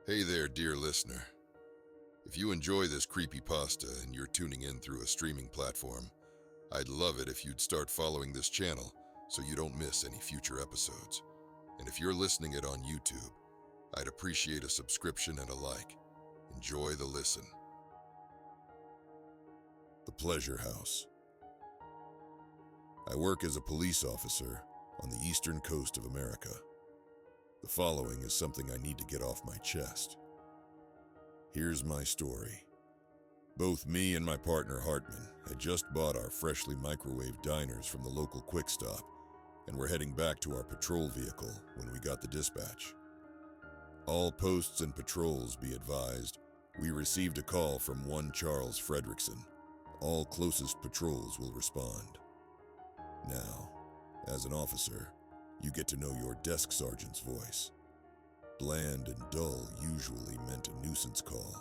Hey there, dear listener. If you enjoy this creepypasta and you're tuning in through a streaming platform, I'd love it if you'd start following this channel so you don't miss any future episodes. And if you're listening it on YouTube, I'd appreciate a subscription and a like. Enjoy the listen. The Pleasure House. I work as a police officer on the eastern coast of America. The following is something I need to get off my chest. Here's my story. Both me and my partner Hartman had just bought our freshly microwaved diners from the local Quick Stop and were heading back to our patrol vehicle when we got the dispatch. All posts and patrols be advised, we received a call from one Charles Fredrickson. All closest patrols will respond. Now, as an officer, you get to know your desk sergeant's voice. Bland and dull usually meant a nuisance call,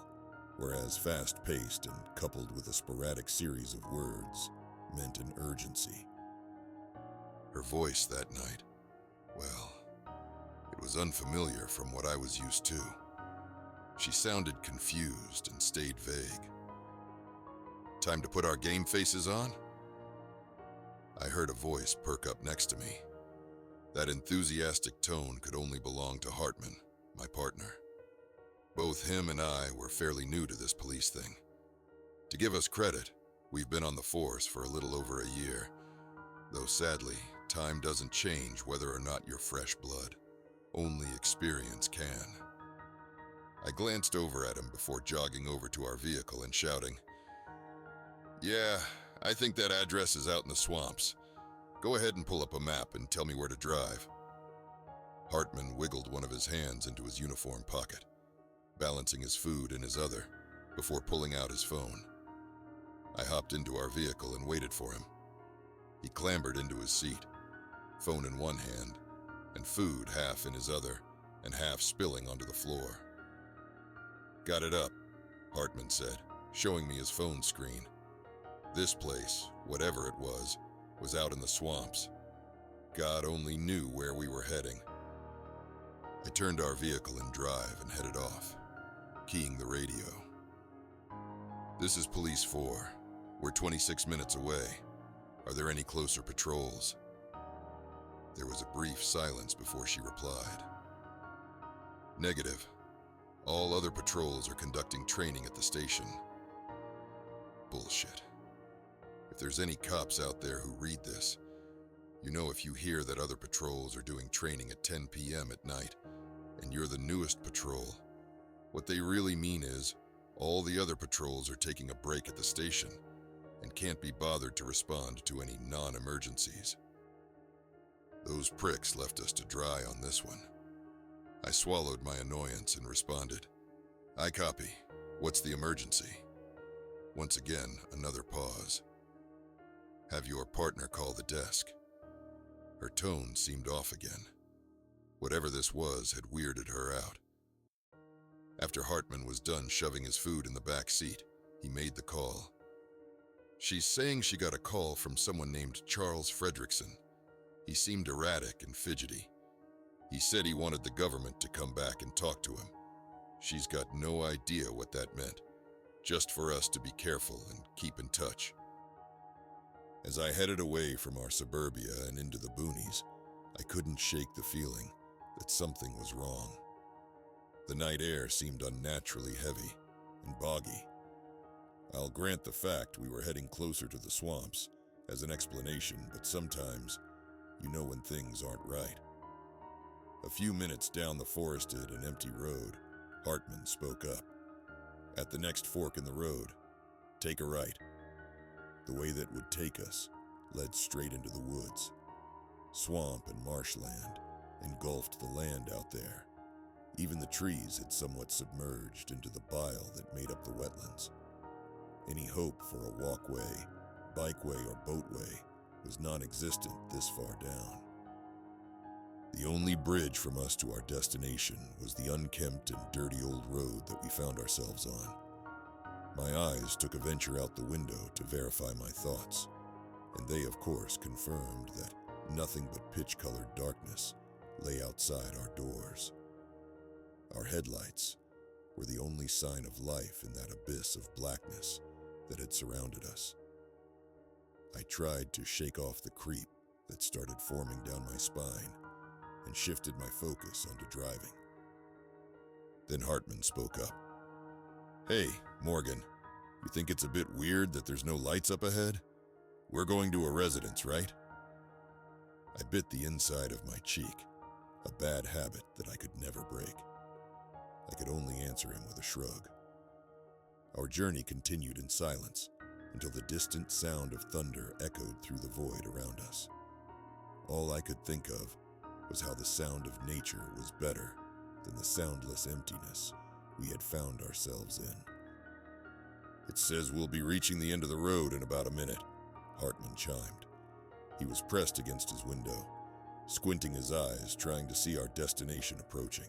whereas fast-paced and coupled with a sporadic series of words meant an urgency. Her voice that night, well, it was unfamiliar from what I was used to. She sounded confused and stayed vague. Time to put our game faces on? I heard a voice perk up next to me. That enthusiastic tone could only belong to Hartman, my partner. Both him and I were fairly new to this police thing. To give us credit, we've been on the force for a little over a year, though sadly, time doesn't change whether or not you're fresh blood. Only experience can. I glanced over at him before jogging over to our vehicle and shouting, "Yeah, I think that address is out in the swamps. Go ahead and pull up a map and tell me where to drive." Hartman wiggled one of his hands into his uniform pocket, balancing his food in his other, before pulling out his phone. I hopped into our vehicle and waited for him. He clambered into his seat, phone in one hand, and food half in his other, and half spilling onto the floor. "Got it up," Hartman said, showing me his phone screen. This place, whatever it was out in the swamps. God only knew where we were heading. I turned our vehicle in drive and headed off, keying the radio. "This is Police 4. We're 26 minutes away. Are there any closer patrols?" There was a brief silence before she replied. "Negative. All other patrols are conducting training at the station." Bullshit. If there's any cops out there who read this, you know if you hear that other patrols are doing training at 10 p.m. at night, and you're the newest patrol, what they really mean is all the other patrols are taking a break at the station and can't be bothered to respond to any non-emergencies. Those pricks left us to dry on this one. I swallowed my annoyance and responded, "I copy. What's the emergency?" Once again, another pause. "Have your partner call the desk." Her tone seemed off again. Whatever this was had weirded her out. After Hartman was done shoving his food in the back seat, he made the call. "She's saying she got a call from someone named Charles Fredrickson. He seemed erratic and fidgety. He said he wanted the government to come back and talk to him. She's got no idea what that meant, just for us to be careful and keep in touch." As I headed away from our suburbia and into the boonies, I couldn't shake the feeling that something was wrong. The night air seemed unnaturally heavy and boggy. I'll grant the fact we were heading closer to the swamps as an explanation, but sometimes you know when things aren't right. A few minutes down the forested and empty road, Hartman spoke up. "At the next fork in the road, take a right." The way that would take us led straight into the woods. Swamp and marshland engulfed the land out there. Even the trees had somewhat submerged into the bile that made up the wetlands. Any hope for a walkway, bikeway, or boatway was non-existent this far down. The only bridge from us to our destination was the unkempt and dirty old road that we found ourselves on. My eyes took a venture out the window to verify my thoughts, and they of course confirmed that nothing but pitch-colored darkness lay outside our doors. Our headlights, were the only sign of life in that abyss of blackness that had surrounded us. I tried to shake off the creep that started forming down my spine and shifted my focus onto driving. Then Hartman spoke up. "Hey, Morgan, you think it's a bit weird that there's no lights up ahead? We're going to a residence, right?" I bit the inside of my cheek, a bad habit that I could never break. I could only answer him with a shrug. Our journey continued in silence until the distant sound of thunder echoed through the void around us. All I could think of was how the sound of nature was better than the soundless emptiness we had found ourselves in. "It says we'll be reaching the end of the road in about a minute," Hartman chimed. He was pressed against his window, squinting his eyes, trying to see our destination approaching.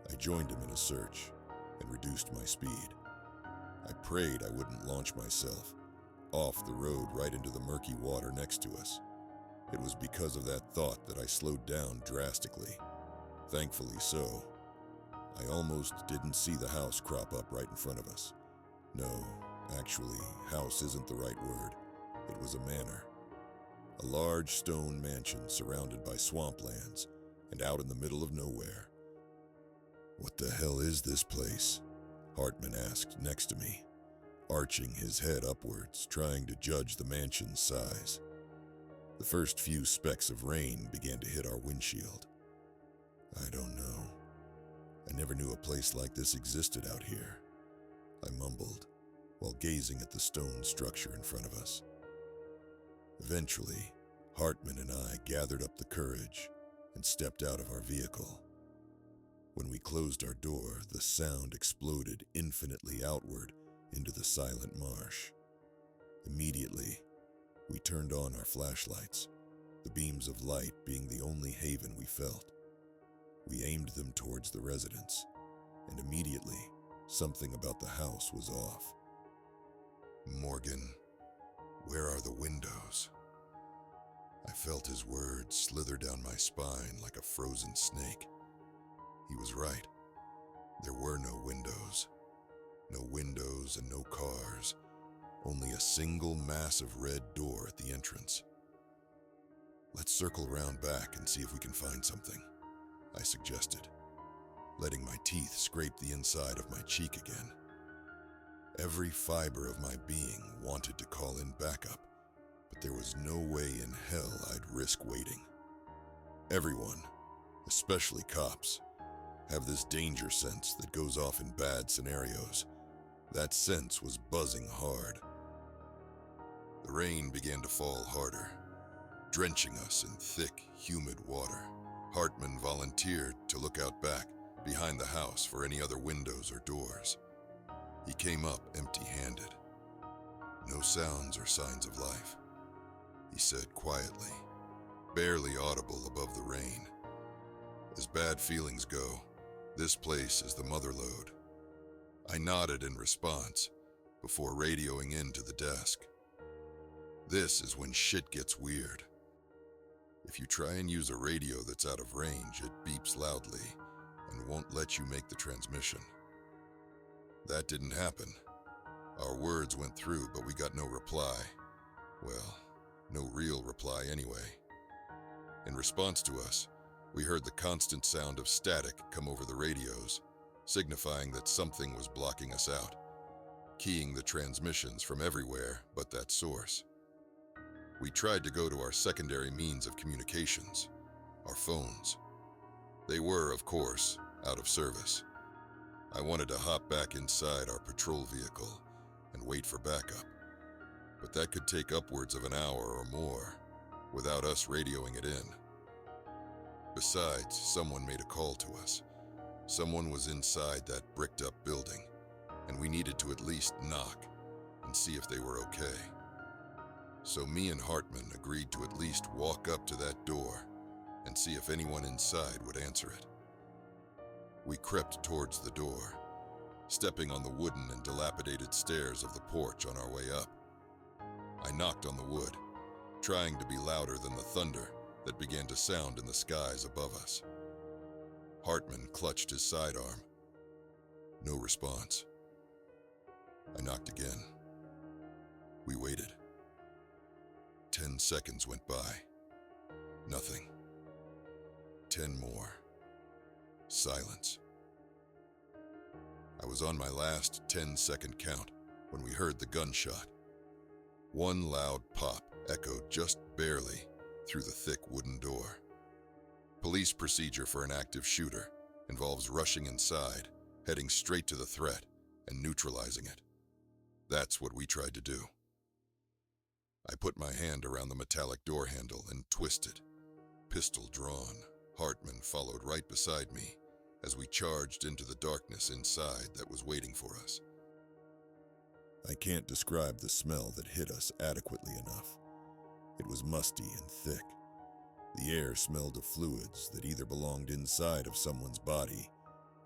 I joined him in a search and reduced my speed. I prayed I wouldn't launch myself off the road right into the murky water next to us. It was because of that thought that I slowed down drastically. Thankfully so. I almost didn't see the house crop up right in front of us. No, actually, house isn't the right word. It was a manor. A large stone mansion surrounded by swamplands and out in the middle of nowhere. "What the hell is this place?" Hartman asked next to me, arching his head upwards, trying to judge the mansion's size. The first few specks of rain began to hit our windshield. "I don't know. I never knew a place like this existed out here," I mumbled, while gazing at the stone structure in front of us. Eventually, Hartman and I gathered up the courage and stepped out of our vehicle. When we closed our door, the sound exploded infinitely outward into the silent marsh. Immediately, we turned on our flashlights, the beams of light being the only haven we felt. We aimed them towards the residence, and immediately, something about the house was off. "Morgan, where are the windows?" I felt his words slither down my spine like a frozen snake. He was right. There were no windows. No windows and no cars. Only a single massive red door at the entrance. "Let's circle around back and see if we can find something," I suggested, letting my teeth scrape the inside of my cheek again. Every fiber of my being wanted to call in backup, but there was no way in hell I'd risk waiting. Everyone, especially cops, have this danger sense that goes off in bad scenarios. That sense was buzzing hard. The rain began to fall harder, drenching us in thick, humid water. Hartman volunteered to look out back, behind the house, for any other windows or doors. He came up empty-handed. "No sounds or signs of life," he said quietly, barely audible above the rain. "As bad feelings go, this place is the mother lode." I nodded in response before radioing in to the desk. "This is when shit gets weird. If you try and use a radio that's out of range, it beeps loudly and won't let you make the transmission." That didn't happen. Our words went through, but we got no reply. Well, no real reply anyway. In response to us, we heard the constant sound of static come over the radios, signifying that something was blocking us out, keying the transmissions from everywhere but that source. We tried to go to our secondary means of communications, our phones. They were, of course, out of service. I wanted to hop back inside our patrol vehicle and wait for backup, but that could take upwards of an hour or more without us radioing it in. Besides, someone made a call to us. Someone was inside that bricked-up building, and we needed to at least knock and see if they were okay. So me and Hartman agreed to at least walk up to that door and see if anyone inside would answer it. We crept towards the door, stepping on the wooden and dilapidated stairs of the porch on our way up. I knocked on the wood, trying to be louder than the thunder that began to sound in the skies above us. Hartman clutched his sidearm. No response. I knocked again. We waited. 10 seconds went by. Nothing. 10 more. Silence. I was on my last 10-second count when we heard the gunshot. One loud pop echoed just barely through the thick wooden door. Police procedure for an active shooter involves rushing inside, heading straight to the threat, and neutralizing it. That's what we tried to do. I put my hand around the metallic door handle and twisted. Pistol drawn, Hartman followed right beside me as we charged into the darkness inside that was waiting for us. I can't describe the smell that hit us adequately enough. It was musty and thick. The air smelled of fluids that either belonged inside of someone's body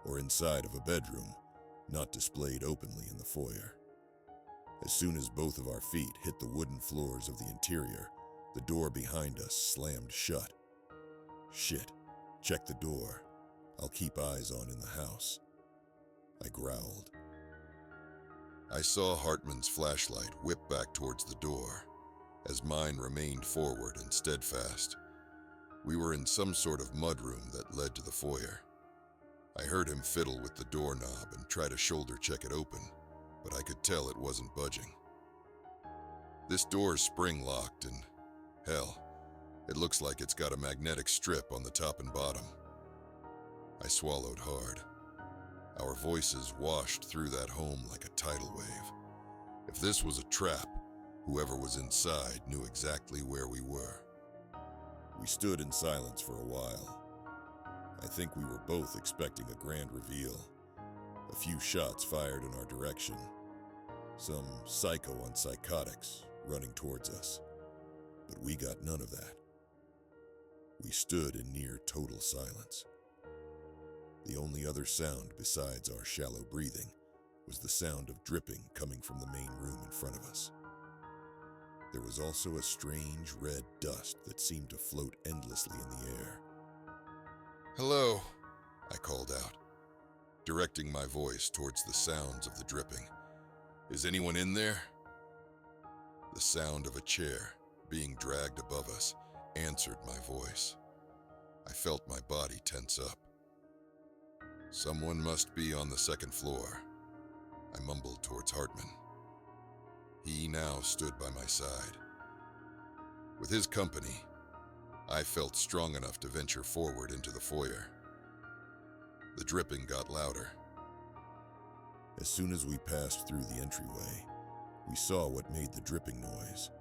or inside of a bedroom, not displayed openly in the foyer. As soon as both of our feet hit the wooden floors of the interior, the door behind us slammed shut. Shit, check the door. I'll keep eyes on in the house. I growled. I saw Hartman's flashlight whip back towards the door, as mine remained forward and steadfast. We were in some sort of mudroom that led to the foyer. I heard him fiddle with the doorknob and try to shoulder check it open, but I could tell it wasn't budging. This door's spring-locked and, hell, it looks like it's got a magnetic strip on the top and bottom. I swallowed hard. Our voices washed through that home like a tidal wave. If this was a trap, whoever was inside knew exactly where we were. We stood in silence for a while. I think we were both expecting a grand reveal. A few shots fired in our direction. Some psycho on psychotics running towards us. But we got none of that. We stood in near total silence. The only other sound besides our shallow breathing was the sound of dripping coming from the main room in front of us. There was also a strange red dust that seemed to float endlessly in the air. "Hello," I called out, directing my voice towards the sounds of the dripping. "Is anyone in there?" The sound of a chair being dragged above us answered my voice. I felt my body tense up. "Someone must be on the second floor," I mumbled towards Hartman. He now stood by my side. With his company, I felt strong enough to venture forward into the foyer. The dripping got louder. As soon as we passed through the entryway, we saw what made the dripping noise.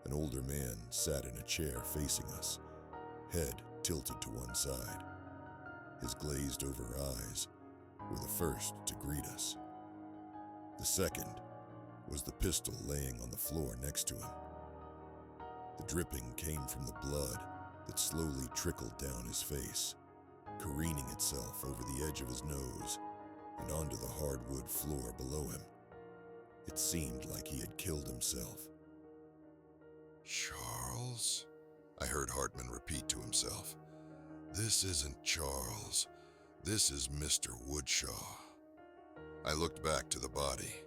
An older man sat in a chair facing us, head tilted to one side. His glazed-over eyes were the first to greet us. The second was the pistol laying on the floor next to him. The dripping came from the blood that slowly trickled down his face, careening itself over the edge of his nose and onto the hardwood floor below him. It seemed like he had killed himself. "Charles?" I heard Hartman repeat to himself. "This isn't Charles. This is Mr. Woodshaw." I looked back to the body.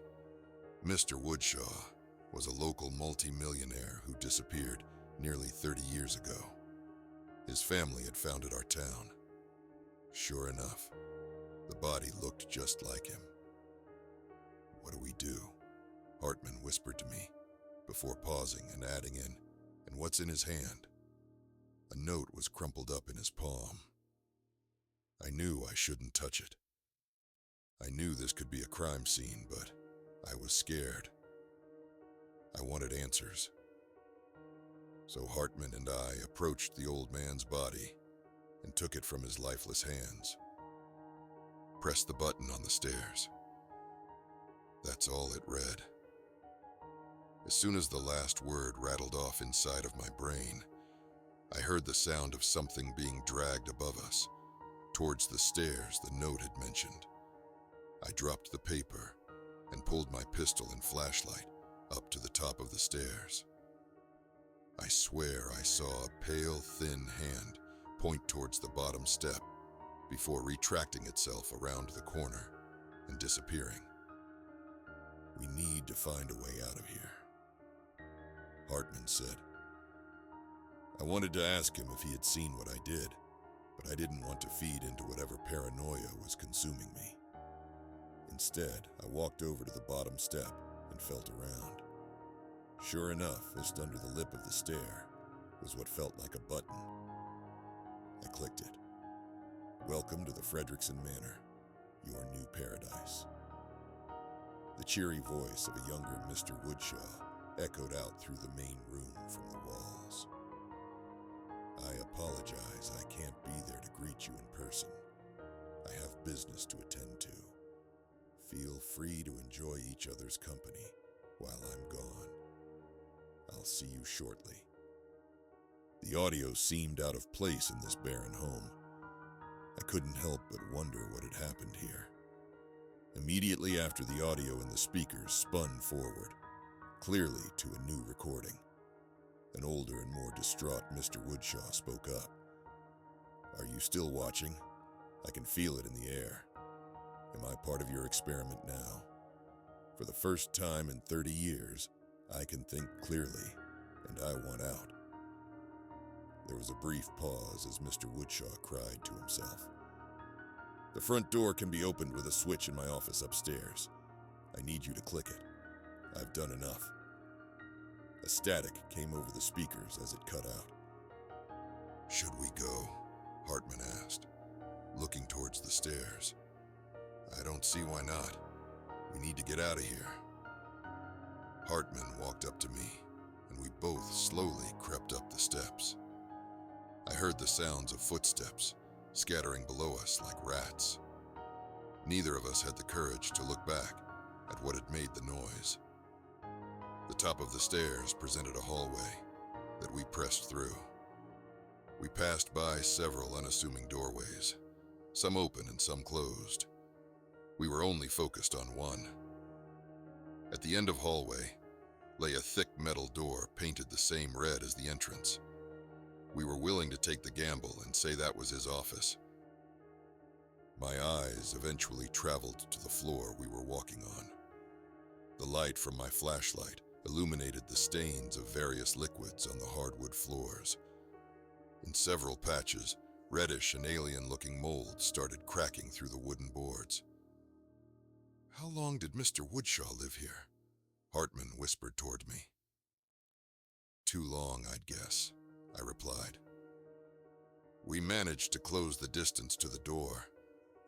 Mr. Woodshaw was a local multi-millionaire who disappeared nearly 30 years ago. His family had founded our town. Sure enough, the body looked just like him. "What do we do?" Hartman whispered to me, before pausing and adding in, "And what's in his hand?" A note was crumpled up in his palm. I knew I shouldn't touch it. I knew this could be a crime scene, but I was scared. I wanted answers. So Hartman and I approached the old man's body and took it from his lifeless hands. Pressed the button on the stairs. That's all it read. As soon as the last word rattled off inside of my brain, I heard the sound of something being dragged above us, towards the stairs the note had mentioned. I dropped the paper and pulled my pistol and flashlight up to the top of the stairs. I swear I saw a pale, thin hand point towards the bottom step before retracting itself around the corner and disappearing. We need to find a way out of here, Hartman said. I wanted to ask him if he had seen what I did, but I didn't want to feed into whatever paranoia was consuming me. Instead, I walked over to the bottom step and felt around. Sure enough, just under the lip of the stair was what felt like a button. I clicked it. Welcome to the Frederickson Manor, your new paradise. The cheery voice of a younger Mr. Woodshaw echoed out through the main room from the walls. I apologize, I can't be there to greet you in person. I have business to attend to. Feel free to enjoy each other's company while I'm gone. I'll see you shortly. The audio seemed out of place in this barren home. I couldn't help but wonder what had happened here. Immediately after the audio in the speakers spun forward, clearly to a new recording, an older and more distraught Mr. Woodshaw spoke up. Are you still watching? I can feel it in the air. Am I part of your experiment now? For the first time in 30 years, I can think clearly, and I want out. There was a brief pause as Mr. Woodshaw cried to himself. The front door can be opened with a switch in my office upstairs. I need you to click it. I've done enough. A static came over the speakers as it cut out. Should we go? Hartman asked, looking towards the stairs. I don't see why not. We need to get out of here. Hartman walked up to me, and we both slowly crept up the steps. I heard the sounds of footsteps scattering below us like rats. Neither of us had the courage to look back at what had made the noise. The top of the stairs presented a hallway that we pressed through. We passed by several unassuming doorways, some open and some closed. We were only focused on one. At the end of hallway lay a thick metal door painted the same red as the entrance. We were willing to take the gamble and say that was his office. My eyes eventually traveled to the floor we were walking on. The light from my flashlight illuminated the stains of various liquids on the hardwood floors. In several patches, reddish and alien-looking mold started cracking through the wooden boards. How long did Mr. Woodshaw live here? Hartman whispered toward me. Too long, I'd guess, I replied. We managed to close the distance to the door.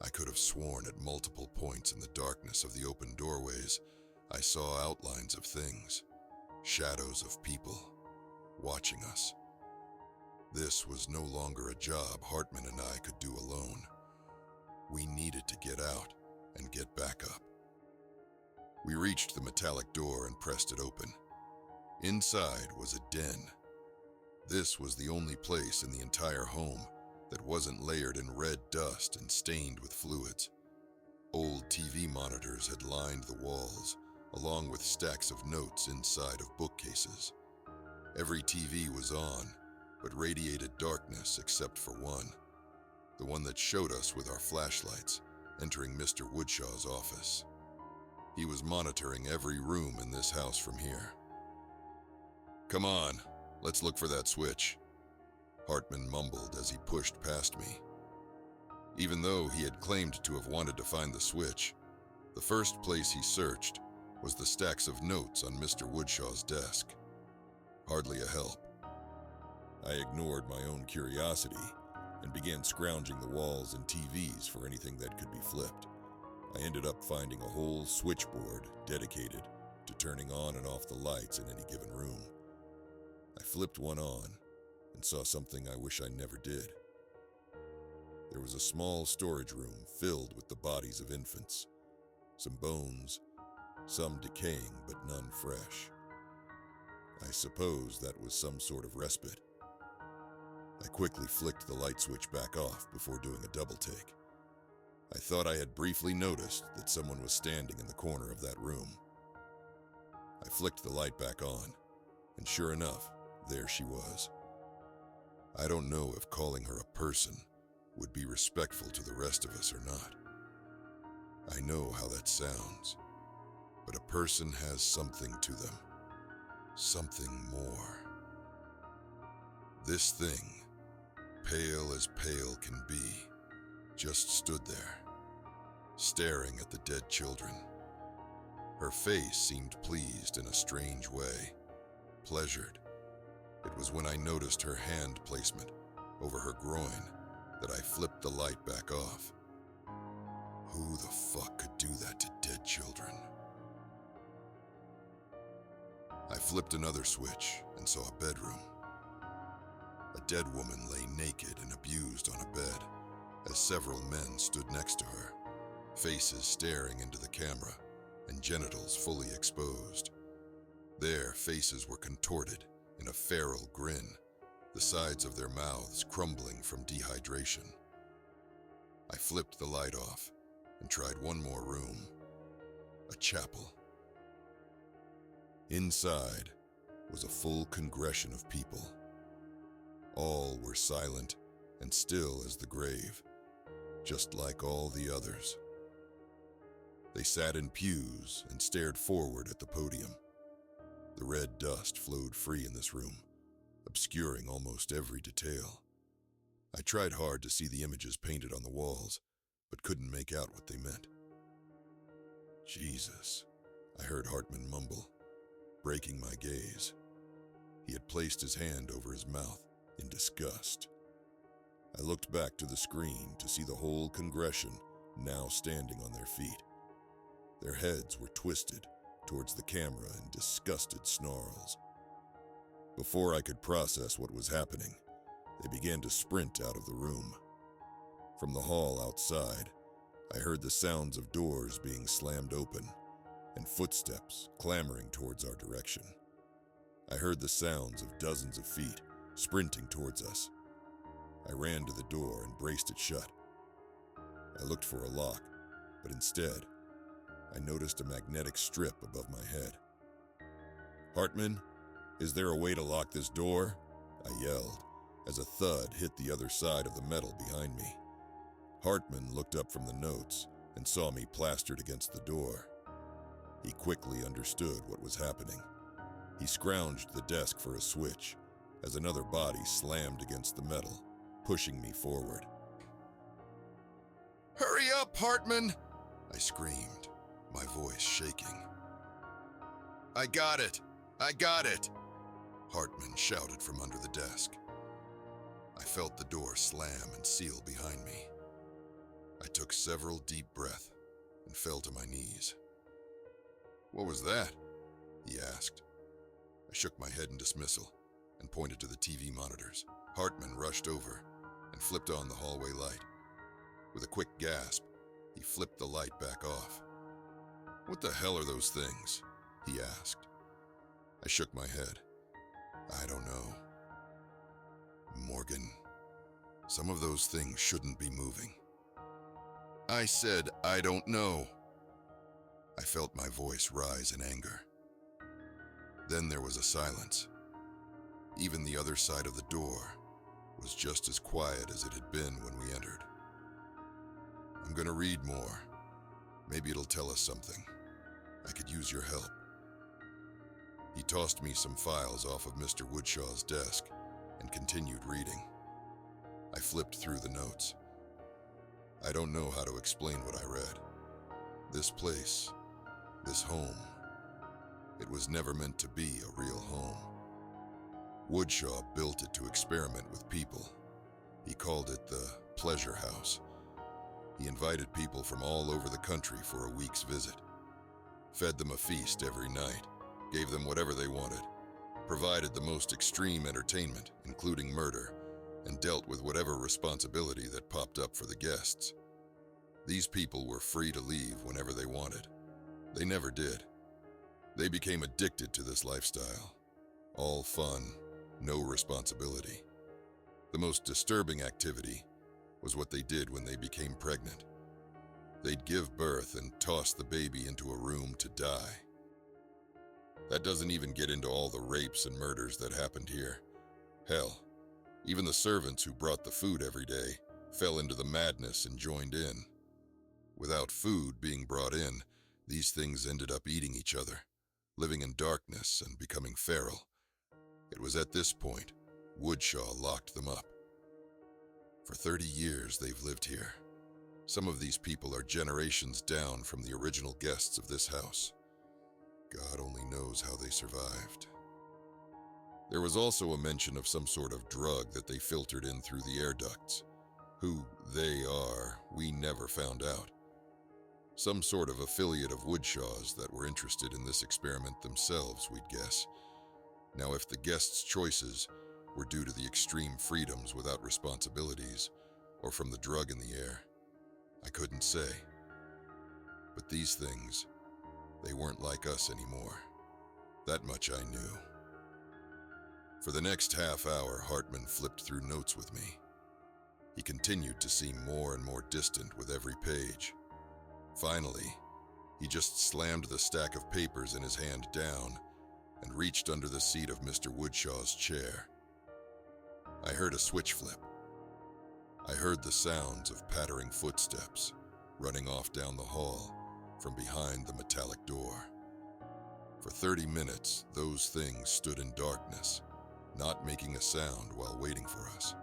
I could have sworn at multiple points in the darkness of the open doorways, I saw outlines of things, shadows of people, watching us. This was no longer a job Hartman and I could do alone. We needed to get out and get back up. We reached the metallic door and pressed it open. Inside was a den. This was the only place in the entire home that wasn't layered in red dust and stained with fluids. Old TV monitors had lined the walls, along with stacks of notes inside of bookcases. Every TV was on, but radiated darkness except for one, the one that showed us with our flashlights entering Mr. Woodshaw's office. He was monitoring every room in this house from here. Come on, let's look for that switch, Hartman mumbled as he pushed past me. Even though he had claimed to have wanted to find the switch, the first place he searched was the stacks of notes on Mr. Woodshaw's desk. Hardly a help. I ignored my own curiosity and began scrounging the walls and TVs for anything that could be flipped. I ended up finding a whole switchboard dedicated to turning on and off the lights in any given room. I flipped one on and saw something I wish I never did. There was a small storage room filled with the bodies of infants, some bones, some decaying but none fresh. I suppose that was some sort of respite. I quickly flicked the light switch back off before doing a double take. I thought I had briefly noticed that someone was standing in the corner of that room. I flicked the light back on, and sure enough, there she was. I don't know if calling her a person would be respectful to the rest of us or not. I know how that sounds, but a person has something to them, something more. This thing, pale as pale can be, just stood there, staring at the dead children. Her face seemed pleased in a strange way, pleasured. It was when I noticed her hand placement over her groin that I flipped the light back off. Who the fuck could do that to dead children? I flipped another switch and saw a bedroom. A dead woman lay naked and abused on a bed as several men stood next to her, faces staring into the camera and genitals fully exposed. Their faces were contorted in a feral grin, the sides of their mouths crumbling from dehydration. I flipped the light off and tried one more room, a chapel. Inside was a full congregation of people. All were silent and still as the grave, just like all the others. They sat in pews and stared forward at the podium. The red dust flowed free in this room, obscuring almost every detail. I tried hard to see the images painted on the walls, but couldn't make out what they meant. Jesus, I heard Hartman mumble, breaking my gaze. He had placed his hand over his mouth in disgust. I looked back to the screen to see the whole congregation now standing on their feet. Their heads were twisted towards the camera in disgusted snarls. Before I could process what was happening, they began to sprint out of the room. From the hall outside, I heard the sounds of doors being slammed open and footsteps clamoring towards our direction. I heard the sounds of dozens of feet sprinting towards us. I ran to the door and braced it shut. I looked for a lock, but instead, I noticed a magnetic strip above my head. "Hartman, is there a way to lock this door?" I yelled, as a thud hit the other side of the metal behind me. Hartman looked up from the notes and saw me plastered against the door. He quickly understood what was happening. He scrounged the desk for a switch as another body slammed against the metal, pushing me forward. "Hurry up, Hartman!" I screamed, my voice shaking. I got it! I got it!" Hartman shouted from under the desk. I felt the door slam and seal behind me. I took several deep breaths and fell to my knees. "What was that?" he asked. I shook my head in dismissal and pointed to the TV monitors. Hartman rushed over and flipped on the hallway light. With a quick gasp, he flipped the light back off. "What the hell are those things?" he asked. I shook my head. "I don't know. Morgan, some of those things shouldn't be moving." I said, "I don't know." I felt my voice rise in anger. Then there was a silence. Even the other side of the door was just as quiet as it had been when we entered. "I'm gonna read more. Maybe it'll tell us something. I could use your help." He tossed me some files off of Mr. Woodshaw's desk and continued reading. I flipped through the notes. I don't know how to explain what I read. This place, this home, it was never meant to be a real home. Woodshaw built it to experiment with people. He called it the Pleasure House. He invited people from all over the country for a week's visit, fed them a feast every night, gave them whatever they wanted, provided the most extreme entertainment, including murder, and dealt with whatever responsibility that popped up for the guests. These people were free to leave whenever they wanted. They never did. They became addicted to this lifestyle. All fun, no responsibility. The most disturbing activity was what they did when they became pregnant. They'd give birth and toss the baby into a room to die. That doesn't even get into all the rapes and murders that happened here. Hell, even the servants who brought the food every day fell into the madness and joined in. Without food being brought in, these things ended up eating each other, living in darkness and becoming feral. It was at this point Woodshaw locked them up. For 30 years they've lived here. Some of these people are generations down from the original guests of this house. God only knows how they survived. There was also a mention of some sort of drug that they filtered in through the air ducts. Who they are, we never found out. Some sort of affiliate of Woodshaw's that were interested in this experiment themselves, we'd guess. Now, if the guests' choices were due to the extreme freedoms without responsibilities, or from the drug in the air, I couldn't say. But these things, they weren't like us anymore. That much I knew. For the next half hour, Hartman flipped through notes with me. He continued to seem more and more distant with every page. Finally, he just slammed the stack of papers in his hand down and reached under the seat of Mr. Woodshaw's chair. I heard a switch flip. I heard the sounds of pattering footsteps running off down the hall from behind the metallic door. For 30 minutes, those things stood in darkness, not making a sound while waiting for us.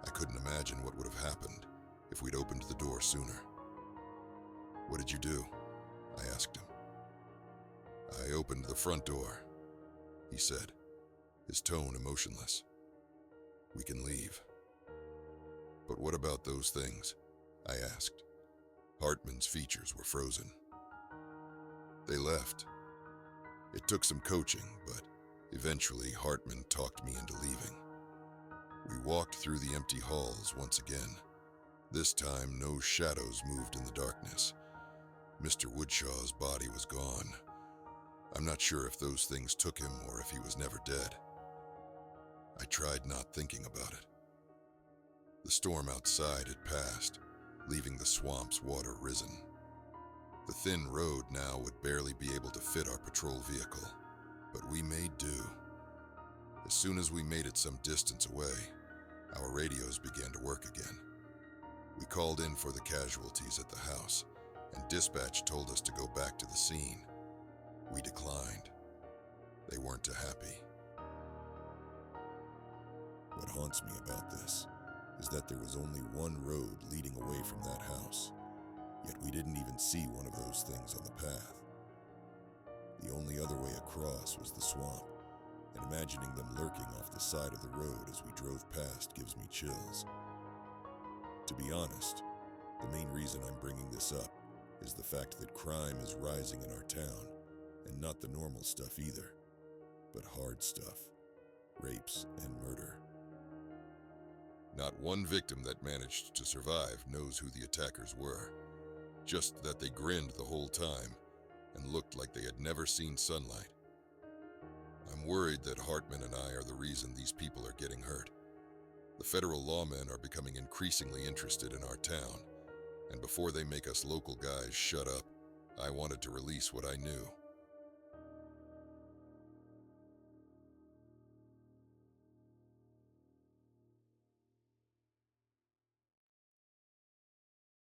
I couldn't imagine what would have happened if we'd opened the door sooner. "What did you do?" I asked him. "I opened the front door," he said, his tone emotionless. "We can leave." "But what about those things?" I asked. Hartman's features were frozen. "They left. It took some coaching, but eventually Hartman talked me into leaving." We walked through the empty halls once again. This time, no shadows moved in the darkness. Mr. Woodshaw's body was gone. I'm not sure if those things took him or if he was never dead. I tried not thinking about it. The storm outside had passed, leaving the swamp's water risen. The thin road now would barely be able to fit our patrol vehicle, but we made do. As soon as we made it some distance away, our radios began to work again. We called in for the casualties at the house, and dispatch told us to go back to the scene. We declined. They weren't too happy. What haunts me about this is that there was only one road leading away from that house, yet we didn't even see one of those things on the path. The only other way across was the swamp, and imagining them lurking off the side of the road as we drove past gives me chills. To be honest, the main reason I'm bringing this up is the fact that crime is rising in our town, and not the normal stuff either, but hard stuff, rapes and murder. Not one victim that managed to survive knows who the attackers were, just that they grinned the whole time and looked like they had never seen sunlight. I'm worried that Hartman and I are the reason these people are getting hurt. The federal lawmen are becoming increasingly interested in our town, and before they make us local guys shut up, I wanted to release what I knew.